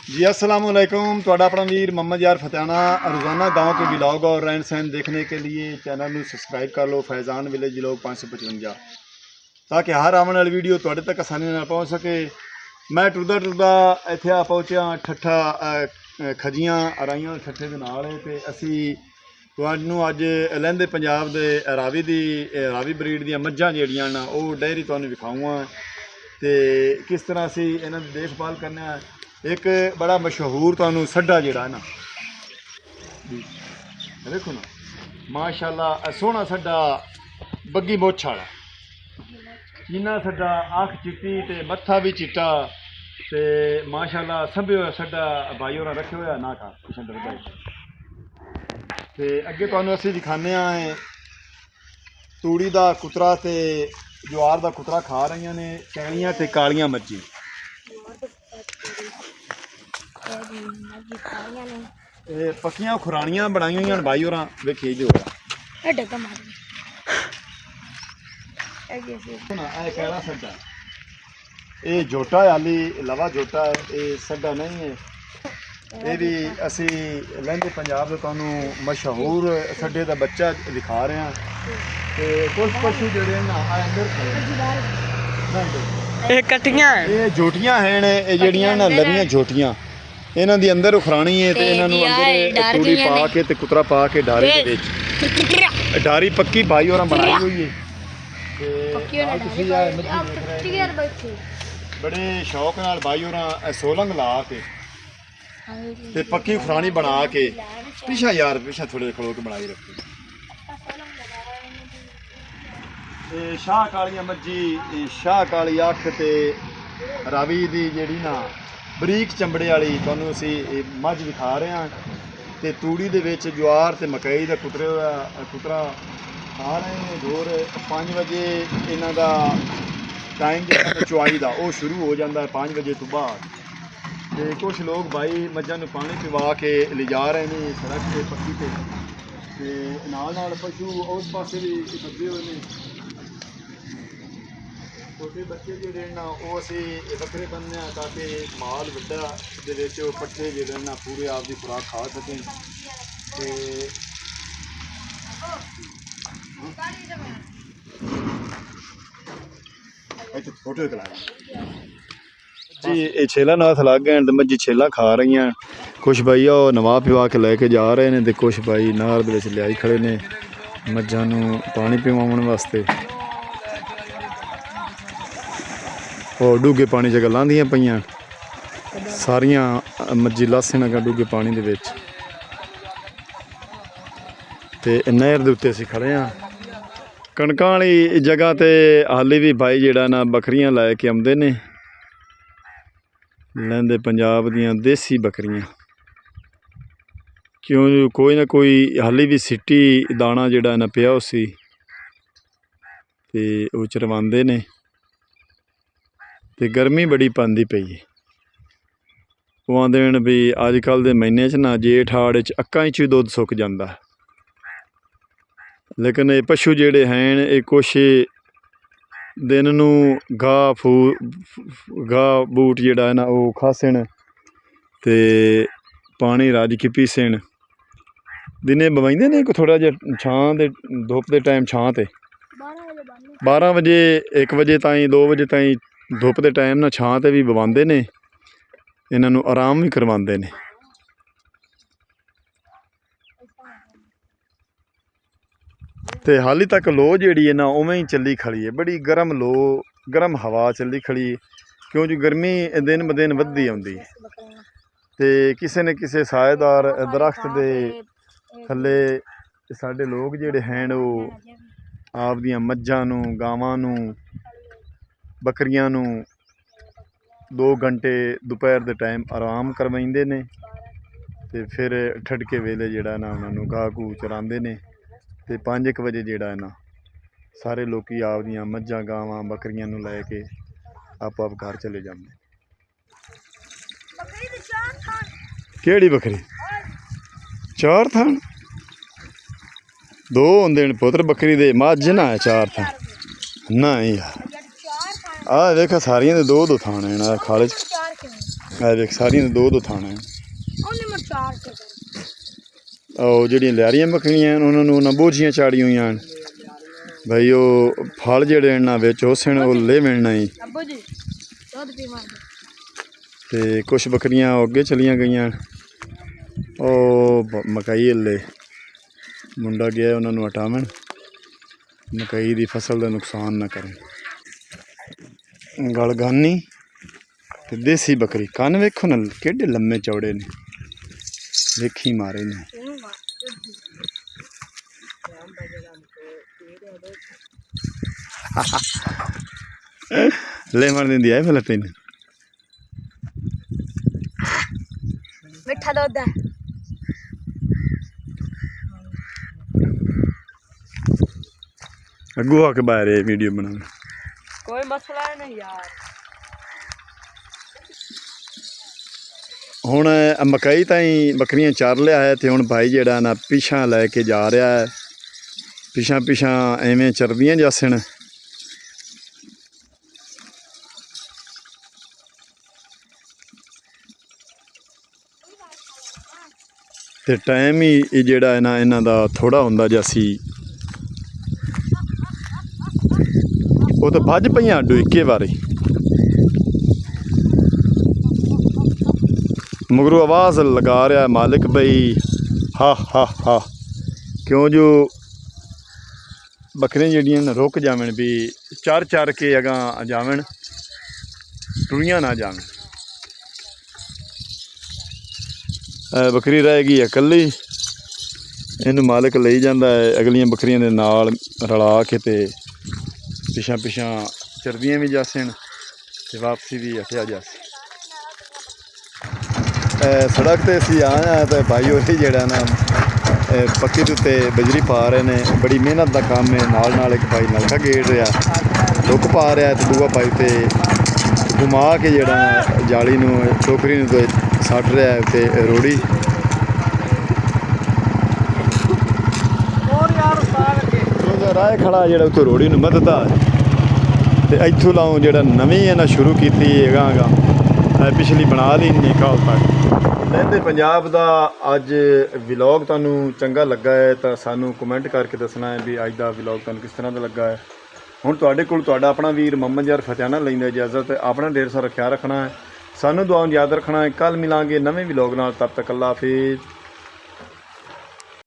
जी अस्सलाम वालेकुम। ਤੁਹਾਡਾ अपना वीर मोहम्मद यार फतेहाना। रोज़ाना गांव के व्लॉग और रहन सहन देखने के लिए चैनल में सब्सक्राइब कर लो, फैज़ान विलेज व्लॉग 555, ताकि हर आने वाली वीडियो ਤੁਹਾਡੇ तक आसानी ਨਾਲ पहुँच सके। मैं टुरदा टुरदा ਇੱਥੇ ਆ ਪਹੁੰਚਿਆ ਠੱਠਾ ਖਜੀਆਂ ਅਰਾਈਆਂ ਠੱਠੇ ਦੇ ਨਾਲ ਹੈ ਤੇ ਅਸੀਂ ਤੁਹਾਨੂੰ ਅੱਜ ਲਹਿੰਦੇ ਪੰਜਾਬ ਦੇ ਰਾਵੀ ਬਰੀਡ ਦੀਆਂ ਮੱਝਾਂ ਜਿਹੜੀਆਂ ਨਾ ਉਹ ਡੇਅਰੀ ਤੁਹਾਨੂੰ ਵਿਖਾਊਂਗਾ ਤੇ ਕਿਸ ਤਰ੍ਹਾਂ ਅਸੀਂ ਇਹਨਾਂ ਦੀ ਦੇਖਭਾਲ ਕਰਨਾ ਹੈ। एक बड़ा मशहूर तुहानू सड्डा जिहड़ा है ना देखो ना माशाअल्लाह सोहना सड्डा बग्गी मोछ वाला जिन्ना सड्डा अख चिट्टी ते मत्था भी चिट्टा ते माशाअल्लाह संभे होया सड्डा भाई होरां रखे होया ना का पिछे डरदा ते अगे तुहानू असीं दिखाने आए तूड़ी दा कुतरा ते ज्वार दा कुतरा खा रही ने कैलियां ते कालियां मच्छी पक्कियां खुरानियां बनाई हुई भाई और वेखिए जो ये जोटा है हाली लवा जोटा है, ये सड्डा नहीं है। ये भी असी लहंदे पंजाब के तुहानू मशहूर सड्डे का बच्चा दिखा रहे हैं। ते कुछ पशु जोड़े ना अंदर ये कट्टियां ये जोटियां हैं ये जड़ियां ना लवियां जोटियां इन्हां दी अंदर उखरानी है ते इन्हां नू अंदर तूड़ी पा के ते कुतरा पा के डारी दे विच डारी पक्की भाई होरां बनाई हुई है ते तुसीं आ मच्छी देख रहे हो बड़े शौक नाल भाई होरां सोलंग ला के ते पक्की उखरानी बना के पिछा यार पिछा थोड़े खलो के बनाई रखी ते शाह कालियां मच्छी शाह काली अख ते रावी दी जेड़ी ना बरीक चंबड़े वाली तुहानू असी मझ दिखा रहे हैं ते तूड़ी दे विच ज्वार ते मकई दा कुतरा खा रहे हैं। दूर 5 बजे इन्हां दा टाइम जिहड़ा चुआई दा वो शुरू हो जाता है 5 बजे तो बाद ते कुछ लोग भाई मझां नू पानी पिवा के लिजा रहे हैं सड़क ते पक्की ते नाल पशु उस पासे भी बदले हुए हैं। छोटे बच्चे जोड़े ना वो असी बकरे बनने ताकि माल वड्डा दे पट्ठे जोड़े ना पूरे आपकी खुराक खा सकें ते छोटे जी ये छेला नाथ लग गए तो मझी छेला खा रही हैं। कुछ भाई वो नवा पिवा के लैके जा रहे हैं तो कुछ भाई नहर दे लियाई खड़े ने मझां नू पानी पिवाउण वास्ते और डूगे पानी च लांदियां पईयां सारियां मच्छी लासे ना डूगे पानी दे विच ते नहर दे उत्ते असीं खड़े हाँ। कणकां वाली जगह ते हाली भी भाई जिहड़ा ना बकरियां लै के आउंदे ने लैंदे पंजाब दियां देसी बकरियां क्यों कोई ना कोई हाली भी सिट्टी दाना जिहड़ा ना पिया उसी ते ओह चरवांदे ने ते गर्मी बड़ी पैंदी पई है। वो आंदे ने भी अजकल दे महीने च ना जेठ हाड़ च अक्कां च दुद्ध सुक जाता है, लेकिन ये पशु जेड़े हैं ये कुछ दिन नू घाह बूट जेड़ा है ना वो खासन ते पानी रज के पीसन दिने बवाइंदे ने थोड़ा जिहा छां दे धुप दे टाइम छां ते 12 बजे 1 बजे ताईं 2 बजे ताईं धुप के टाइम ना छां ते भी बवांदे ने इन्हां नू आराम भी करवांदे ने। ते हाली तक लो जिहड़ी है ना उवें ही चली खड़ी है, बड़ी गर्म हवा चली खड़ी है क्योंकि गर्मी दिन ब दिन वधदी आउंदी है। ते किसी न किसी साएदार दरख्त दे थल्ले साडे लोग जिहड़े हैं वो आपदियां मज्झां नू गावां नू बकरियां नू 2 घंटे दोपहर के टाइम आराम करवाइंदे ने ते फिर ठड़के वेले जिहड़ा ना उन्होंने घाह घूह चरांदे ने ते 5-1 बजे जिहड़ा है ना सारे लोग आपदियां मज्झां गावां बकरियां नू लैके आप घर चले जाते। केड़ी बकरी 4 थान 2 होंदे ने पुत्र बकरी दे मझ ना 4 थान ना यार आ देखा सारियां दे 2-2 थान हैं खाले ਆ ਦੇਖ ਸਾਰੀਆਂ ਦੋ ਦੋ ਥਾਣਾ ਹੈ। ਉਹਨੇ ਮੈਂ 4 ਤੇ ਉਹ ਜਿਹੜੀਆਂ ਲਿਆਰੀਆਂ ਬੱਕਰੀਆਂ ਉਹਨਾਂ ਨੂੰ ਉਹਨਾਂ ਬੋਝੀਆਂ ਚਾੜੀਆਂ ਹੋਈਆਂ ਹਨ ਭਾਈ। ਉਹ ਫਲ ਜਿਹੜੇ ਇਹਨਾਂ ਵਿੱਚ ਹੁਸਨ ਉਹ ਲੈ ਮਿਲਣਾ ਹੀ। ਅੱਬੂ ਜੀ ਦੁੱਧ ਪੀਵਾਂ ਤੇ ਕੁਛ ਬੱਕਰੀਆਂ ਅੱਗੇ ਚਲੀਆਂ ਗਈਆਂ। ਉਹ ਮਕਈ ਹਲੇ ਮੁੰਡਾ ਗਿਆ ਉਹਨਾਂ ਨੂੰ ਹਟਾਵਣ, ਮਕਈ ਦੀ ਫਸਲ ਦਾ ਨੁਕਸਾਨ ਨਾ ਕਰਨ। ਗਲਗਾਨੀ ਤੇ ਦੇਸੀ ਬੱਕਰੀ, ਕੰਨ ਵੇਖੋ ਨਾ ਕਿਹੜੇ ਲੰਮੇ ਚੌੜੇ ਨੇ, ਵੇਖੀ ਮਾਰੇ ਨੇ। ਲੈ ਮਾਰ ਦਿੰਦੀ ਹੈ ਭਲਾ ਤੈਨੂੰ। ਮਿੱਠਾ ਦੁੱਧ ਹੈ। ਅੱਗੋਂ ਆ ਕੇ ਬਾਹਰ ਇਹ ਵੀਡੀਓ ਬਣਾਉਣ ਕੋਈ ਮਸਲਾ ਨਹੀਂ ਯਾਰ। ਹੁਣ ਮਕਈ ਤਾਈਂ ਬੱਕਰੀਆਂ ਚਾਰ ਲਿਆ ਹੈ ਤੇ ਹੁਣ ਭਾਈ ਜਿਹੜਾ ਨਾ ਪਿੱਛਾਂ ਲੈ ਕੇ ਜਾ ਰਿਹਾ ਹੈ। ਪਿੱਛਾਂ ਪਿੱਛਾਂ ਐਵੇਂ ਚਰਦੀਆਂ ਜਾਸਣ। ਤੇ ਟਾਈਮ ਹੀ ਇਹ ਜਿਹੜਾ ਹੈ ਨਾ ਇਹਨਾਂ ਦਾ ਥੋੜਾ ਹੁੰਦਾ ਜਾਸੀ। ਉਹ ਤਾਂ ਭੱਜ ਪਈਆਂ ਅੱਡੋ ਇੱਕੇ ਵਾਰੀ। ਮਗਰੋਂ ਆਵਾਜ਼ ਲਗਾ ਰਿਹਾ ਮਾਲਿਕ ਬਈ ਹਾ ਹਾ ਹਾ, ਕਿਉਂ ਜੋ ਬੱਕਰੀਆਂ ਜਿਹੜੀਆਂ ਨਾ ਰੁਕ ਜਾਵਣ ਵੀ ਚਰ ਚਰ ਕੇ ਅਗਾਂ ਜਾਵਣ, ਟੁਰੀਆਂ ਨਾ ਜਾਵਣ। ਬੱਕਰੀ ਰਹਿ ਗਈ ਹੈ ਇਕੱਲੀ, ਇਹਨੂੰ ਮਾਲਿਕ ਲਈ ਜਾਂਦਾ ਹੈ ਅਗਲੀਆਂ ਬੱਕਰੀਆਂ ਦੇ ਨਾਲ ਰਲਾ ਕੇ ਤੇ ਪਿਛਾਂ ਪਿਛਾਂ ਚਰਦੀਆਂ ਵੀ ਜਾਸਣ ਤੇ ਵਾਪਸੀ ਵੀ ਹਟਿਆ ਜਾਸੀ। ਸੜਕ ਤੇ ਅਸੀਂ ਆਏ ਹਾਂ ਤੇ ਭਾਈ ਉਹੀ ਜਿਹੜਾ ਨਾ ਪੱਕੀ ਦੇ ਉੱਤੇ ਬਜਰੀ ਪਾ ਰਹੇ ਨੇ। ਬੜੀ ਮਿਹਨਤ ਦਾ ਕੰਮ ਹੈ। ਨਾਲ ਨਾਲ ਇੱਕ ਭਾਈ ਨਲਕਾ ਗੇੜ ਰਿਹਾ, ਲੁੱਕ ਪਾ ਰਿਹਾ ਤੇ ਦੂਆ ਭਾਈ ਤੇ ਘੁਮਾ ਕੇ ਜਿਹੜਾ ਜਾਲੀ ਨੂੰ ਟੋਕਰੀ ਨੂੰ ਤੇ ਸੱਟ ਰਿਹਾ ਤੇ ਰੋੜੀ। ਰਾਹ ਖੜਾ ਜਿਹੜਾ ਉੱਥੇ ਰੋੜੀ ਨੂੰ ਮੱਧਦਾ ਤੇ ਇੱਥੋਂ ਲਾਉਂ ਜਿਹੜਾ ਨਵੀਂ ਇਹਨਾਂ ਸ਼ੁਰੂ ਕੀਤੀ ਹੈਗਾ ਪਿਛਲੀ ਬਣਾ ਲਈ ਇੰਨੀ ਕਾਲ ਤੱਕ। ਲਹਿੰਦੇ ਪੰਜਾਬ ਦਾ ਅੱਜ ਵਲੌਗ ਤੁਹਾਨੂੰ ਚੰਗਾ ਲੱਗਾ ਹੈ ਤਾਂ ਸਾਨੂੰ ਕਮੈਂਟ ਕਰਕੇ ਦੱਸਣਾ ਹੈ ਵੀ ਅੱਜ ਦਾ ਵਲੌਗ ਤੁਹਾਨੂੰ ਕਿਸ ਤਰ੍ਹਾਂ ਦਾ ਲੱਗਾ ਹੈ। ਹੁਣ ਤੁਹਾਡੇ ਕੋਲ ਤੁਹਾਡਾ ਆਪਣਾ ਵੀਰ ਮੁਹੰਮਦ ਯਾਰ ਫਤਿਆਨਾ ਲੈਂਦਾ ਇਜਾਜ਼ਤ। ਆਪਣਾ ਢੇਰ ਸਾਰਾ ਖਿਆਲ ਰੱਖਣਾ ਹੈ, ਸਾਨੂੰ ਦੁਆਵਾਂ ਯਾਦ ਰੱਖਣਾ ਹੈ। ਕੱਲ੍ਹ ਮਿਲਾਂਗੇ ਨਵੇਂ ਵਲੌਗ ਨਾਲ, ਤਬ ਤੱਕ ਅੱਲਾ ਹਾਫਿਜ਼।